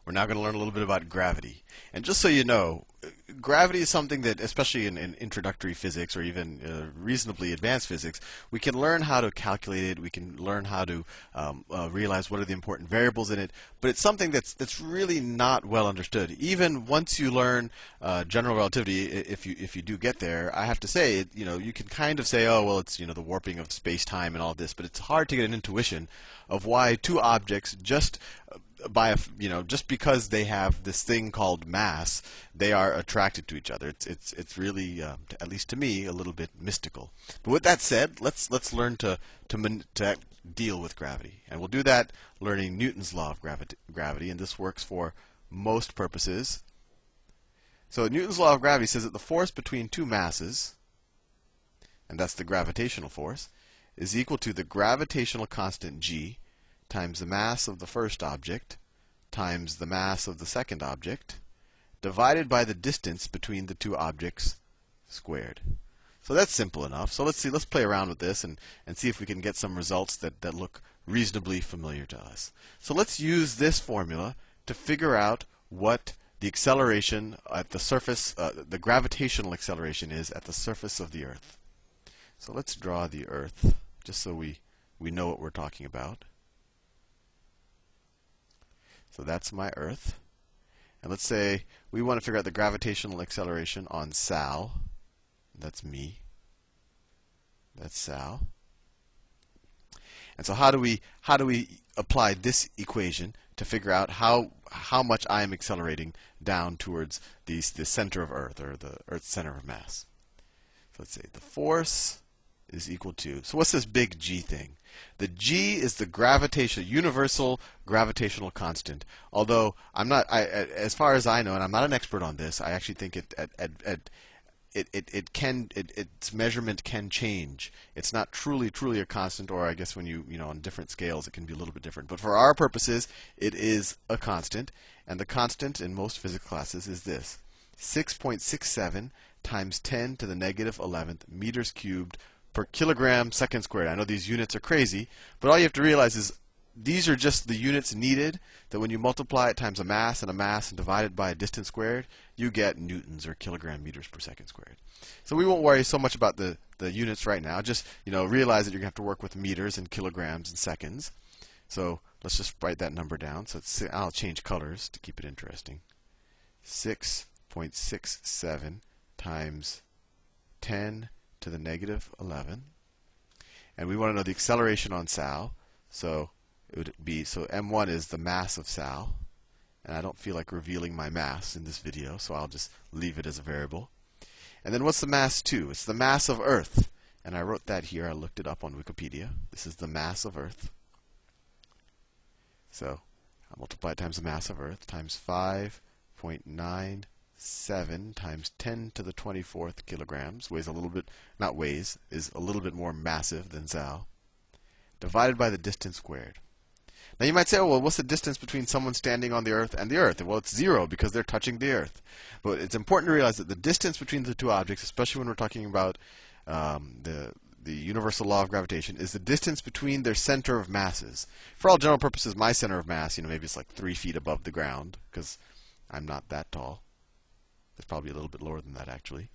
We're now going to learn a little bit about gravity. And just so you know, gravity is something that, especially in introductory physics or even reasonably advanced physics, we can learn how to calculate it. We can learn how to realize what are the important variables in it. But it's something that's really not well understood. Even once you learn general relativity, if you do get there, I have to say, you can kind of say, oh well, it's the warping of space-time and all this, but it's hard to get an intuition of why two objects just just because they have this thing called mass, they are attracted to each other. It's really, at least to me, a little bit mystical. But with that said, let's learn to deal with gravity, and we'll do that learning Newton's law of gravity, and this works for most purposes. So Newton's law of gravity says that the force between two masses, and that's the gravitational force, is equal to the gravitational constant g times the mass of the first object times the mass of the second object divided by the distance between the two objects squared. So that's simple enough. So let's play around with this and see if we can get some results that look reasonably familiar to us. So let's use this formula to figure out what the acceleration at the surface, the gravitational acceleration is at the surface of the Earth. So let's draw the Earth just so we know what we're talking about. So that's my Earth. And let's say we want to figure out the gravitational acceleration on Sal. That's me. That's Sal. And so how do we apply this equation to figure out how much I am accelerating down towards the center of Earth, or the Earth's center of mass? So let's say the force is equal to, so what's this big G thing? The G is the universal gravitational constant. Although as far as I know, and I'm not an expert on this, I actually think its measurement can change. It's not truly a constant, or I guess when on different scales it can be a little bit different. But for our purposes, it is a constant, and the constant in most physics classes is this: 6.67 times 10 to the negative 11th meters cubed per kilogram second squared. I know these units are crazy, but all you have to realize is these are just the units needed, that when you multiply it times a mass and divide it by a distance squared, you get newtons, or kilogram meters per second squared. So we won't worry so much about the units right now. Just realize that you're going to have to work with meters and kilograms and seconds. So let's just write that number down. So I'll change colors to keep it interesting. 6.67 times 10 to the negative 11. And we want to know the acceleration on Sal. So it would be, so m1 is the mass of Sal. And I don't feel like revealing my mass in this video, so I'll just leave it as a variable. And then what's the mass 2? It's the mass of Earth. And I wrote that here. I looked it up on Wikipedia. This is the mass of Earth. So I'll multiply it times the mass of Earth times 5.97 times 10 to the 24th kilograms. Weighs a little bit, not weighs, is a little bit more massive than Sal. Divided by the distance squared. Now you might say, oh, well, what's the distance between someone standing on the Earth and the Earth? Well, it's 0 because they're touching the Earth. But it's important to realize that the distance between the two objects, especially when we're talking about the universal law of gravitation, is the distance between their center of masses. For all general purposes, my center of mass, maybe it's like 3 feet above the ground, because I'm not that tall. It's probably a little bit lower than that, actually.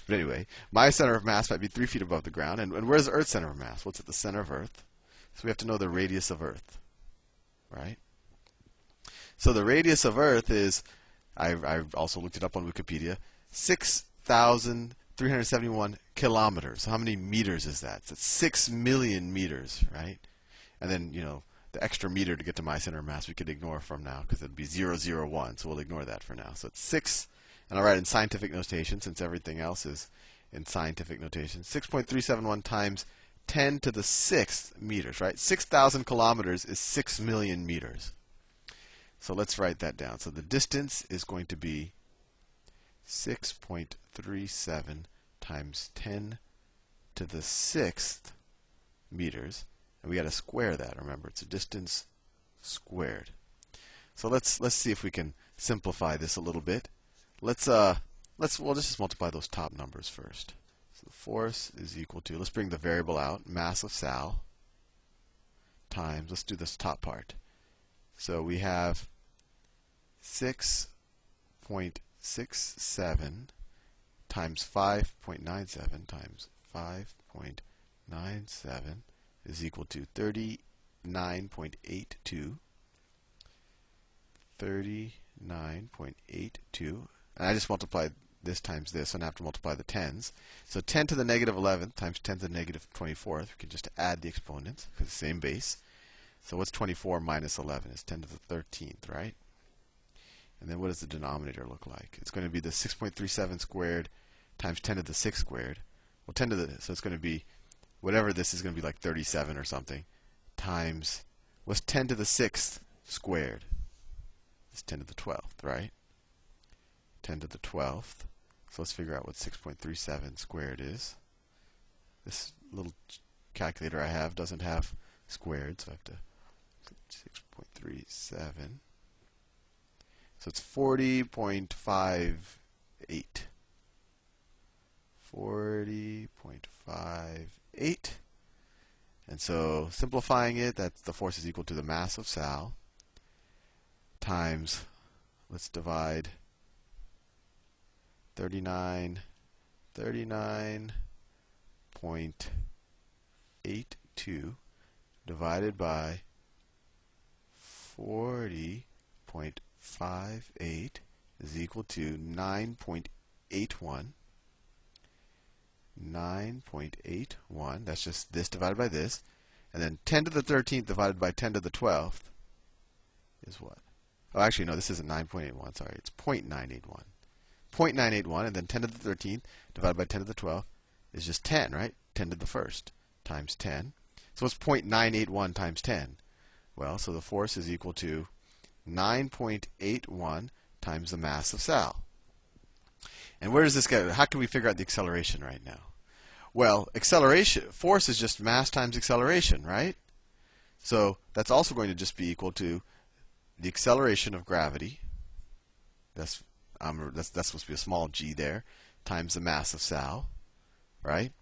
But anyway, my center of mass might be 3 feet above the ground. And where's Earth's center of mass? What's at the center of Earth? So we have to know the radius of Earth. Right? So the radius of Earth is, I've also looked it up on Wikipedia, 6,371 kilometers. So how many meters is that? So it's 6 million meters, right? And then, the extra meter to get to my center of mass we could ignore from now, because it'd be 001. So we'll ignore that for now. So it's 6, and I'll write in scientific notation since everything else is in scientific notation. 6.371 times 10 to the 6th meters, right? 6,000 kilometers is 6 million meters. So let's write that down. So the distance is going to be 6.37 times 10 to the 6th meters. And we got to square that. Remember, it's a distance squared. So let's see if we can simplify this a little bit. Let's just multiply those top numbers first. So the force is equal to, let's bring the variable out, mass of Sal, times, let's do this top part. So we have 6.67 times 5.97 times 5.97 is equal to 39.82. 39.82. And I just multiplied this times this, and I have to multiply the tens. So 10 to the negative 11th times 10 to the negative 24th. We can just add the exponents because it's the same base. So what's 24 minus 11? It's 10 to the 13th, right? And then what does the denominator look like? It's going to be the 6.37 squared times 10 to the 6th squared. Well, 10 to the, so it's going to be, whatever this is going to be like 37 or something, times, what's 10 to the 6th squared? It's 10 to the 12th, right? 10 to the 12th. So let's figure out what 6.37 squared is. This little calculator I have doesn't have squared, so I have to 6.37. So it's 40.58. 40.58. And so simplifying it, that's the force is equal to the mass of Sal times, let's divide 39.82 divided by 40.58 is equal to 9.81. 9.81. That's just this divided by this. And then 10 to the 13th divided by 10 to the 12th is what? Oh, actually, no, this isn't 9.81. Sorry, it's 0.981. 0.981, and then 10 to the 13th divided by 10 to the 12th is just 10, right? 10 to the 1st times 10. So what's 0.981 times 10? Well, so the force is equal to 9.81 times the mass of Sal. And where does this go? How can we figure out the acceleration right now? Well, acceleration, force is just mass times acceleration, right? So that's also going to just be equal to the acceleration of gravity. That's supposed to be a small g there, times the mass of Sal, right?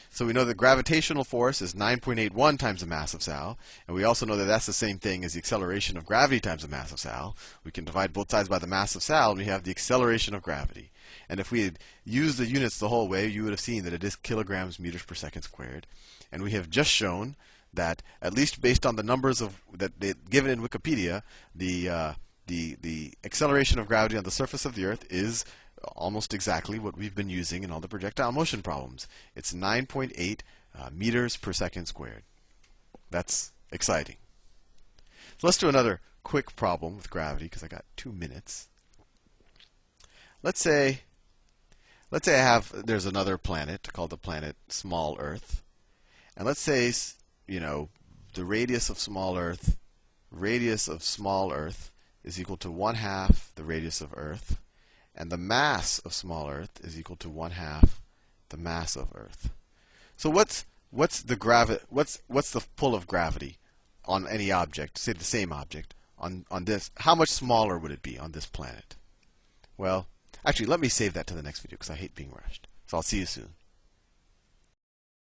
So we know the gravitational force is 9.81 times the mass of Sal, and we also know that that's the same thing as the acceleration of gravity times the mass of Sal. We can divide both sides by the mass of Sal, and we have the acceleration of gravity. And if we had used the units the whole way, you would have seen that it is kilograms meters per second squared. And we have just shown that, at least based on the numbers that they given in Wikipedia, the acceleration of gravity on the surface of the Earth is almost exactly what we've been using in all the projectile motion problems. It's 9.8 meters per second squared. That's exciting. So let's do another quick problem with gravity, because I got 2 minutes. Let's say there's another planet called the planet Small Earth, and let's say, you know, the radius of small Earth is equal to 1/2 the radius of Earth, and the mass of small Earth is equal to 1/2 the mass of Earth. So what's the pull of gravity on any object, say the same object, on this? How much smaller would it be on this planet? Well, actually, let me save that to the next video because I hate being rushed. So I'll see you soon.